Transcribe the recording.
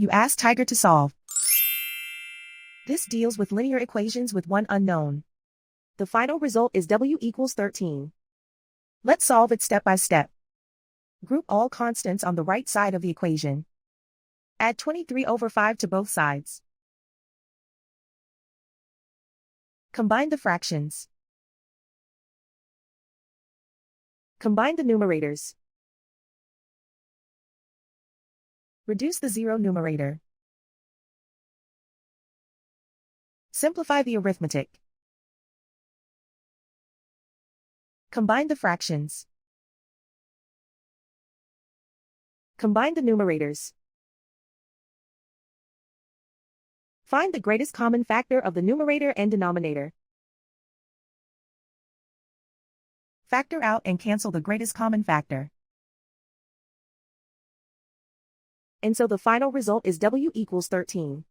You ask Tiger to solve. This deals with linear equations with one unknown. The final result is w equals 13. Let's solve it step by step. Group all constants on the right side of the equation. Add 23/5 to both sides. Combine the fractions. Combine the numerators. Reduce the zero numerator. Simplify the arithmetic. Combine the fractions. Combine the numerators. Find the greatest common factor of the numerator and denominator. Factor out and cancel the greatest common factor. And so the final result is w equals 13.